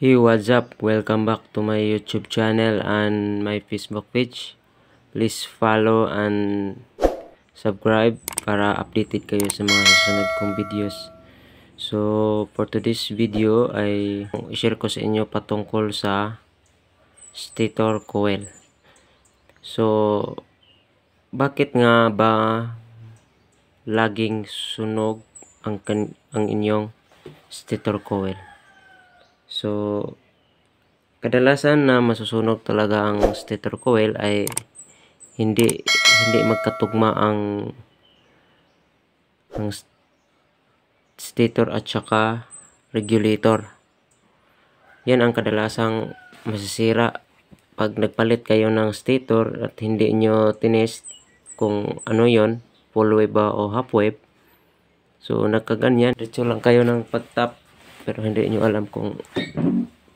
Hey, what's up? Welcome back to my YouTube channel and my Facebook page. Please follow and subscribe para updated kayo sa mga susunod kong videos. So, for today's video ay i-share ko sa inyo patungkol sa stator coil. So, bakit nga ba laging sunog ang inyong stator coil? So, kadalasan na masusunog talaga ang stator coil ay hindi magkatugma ang stator at saka regulator. Yan ang kadalasang masisira pag nagpalit kayo ng stator at hindi nyo tinest kung ano yon, full wave ba o half wave. So nagkaganyan, diretso lang kayo ng pagtap pero hindi nyo alam kung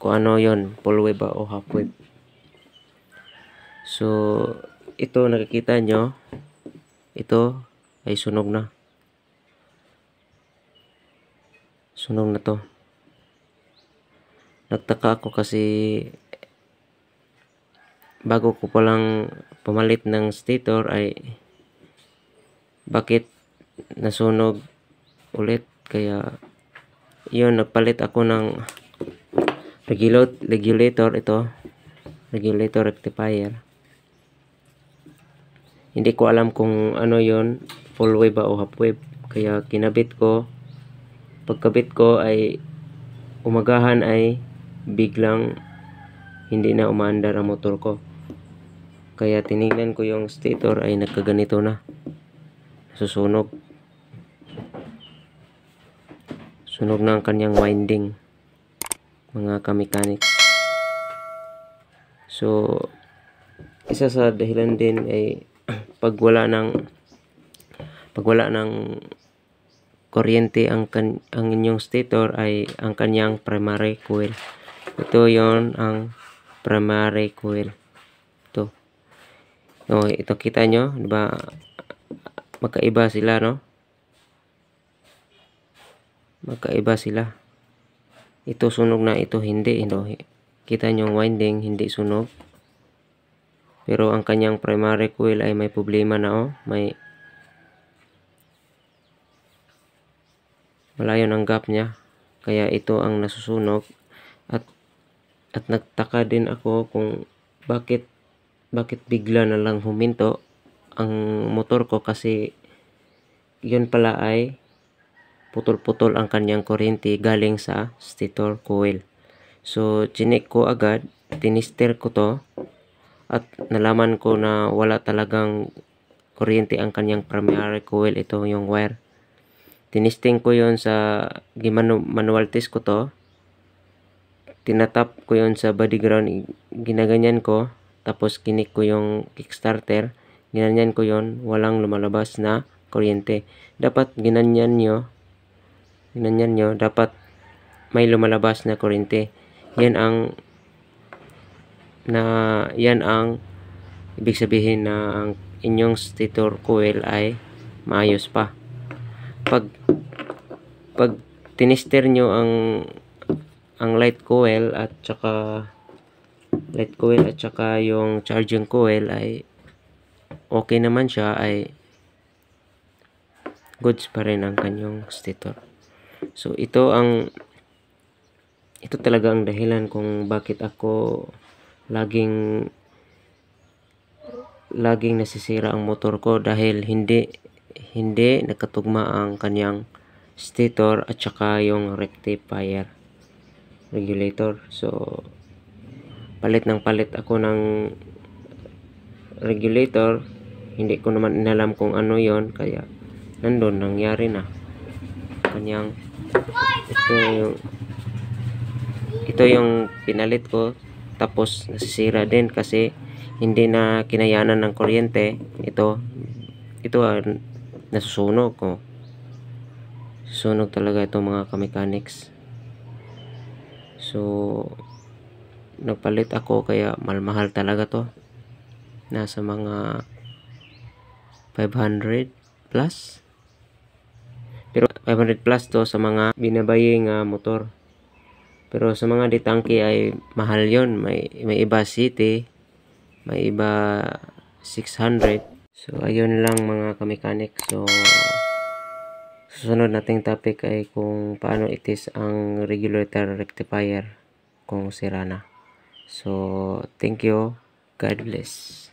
ano yon, full wave ba o half wave. So ito nakikita nyo, ito ay sunog na. Sunog na to. Nagtaka ako kasi bago ko palang pumalit ng stator ay bakit nasunog ulit. Kaya yun, nagpalit ako ng regulator, ito regulator rectifier. Hindi ko alam kung ano yon, full wave ba o half wave, kaya kinabit ko. Pagkabit ko ay umagahan ay biglang hindi na umaandar ang motor ko. Kaya tinignan ko yung stator ay nagkaganito na, susunog. Sunog na ang kanyang winding, mga ka-mechanics. So isa sa dahilan din ay pag wala ng kuryente ang inyong stator ay ang kanyang primary coil. Ito yon ang primary coil. Ito. No, ito kita nyo, di ba? Magkaiba sila, no? Magkaiba sila. Ito sunog na, ito hindi, no? Kita nyo yung winding, hindi sunog. Pero ang kanyang primary coil ay may problema na, oh. Malayo ang gap niya. Kaya ito ang nasusunog. At nagtaka din ako kung bakit bigla na lang huminto ang motor ko, kasi yun pala ay putol-putol ang kanyang kuryente galing sa stator coil. So chinek ko agad, tinister ko to at nalaman ko na wala talagang kuryente ang kanyang primary coil. Ito yung wire. Tinisting ko yon sa manual test ko to. Tinatap ko yon sa body ground, ginaganyan ko, tapos kinik ko yung kickstarter, ginanyan ko yon, walang lumalabas na kuryente. Dapat ginanyan nyo, dapat may lumalabas na kuryente. Yan ang ibig sabihin na ang inyong stator coil ay maayos pa. Pag tinister nyo ang light coil at saka yung charging coil ay okay naman siya, ay goods pa rin ang kanyang stator. So ito talaga ang dahilan kung bakit ako laging nasisira ang motor ko, dahil hindi nakatugma ang kanyang stator at saka yung rectifier regulator. So palit ako ng regulator, hindi ko naman inalam kung ano yon, kaya nandun nangyari na kanyang ito yung pinalit ko, tapos nasisira din kasi hindi na kinayanan ng kuryente. Ito nasusunog ko. Susunog talaga itong mga ka-mechanics. So nagpalit ako, kaya mahal talaga to. Nasa mga 500 plus. Pero 500 plus to sa mga binabaying motor. Pero sa mga detangke ay mahal yon. May iba city, may iba 600. So ayun lang mga kamekanik. So susunod nating topic ay kung paano itis ang regulator rectifier kung sira na. So thank you. God bless.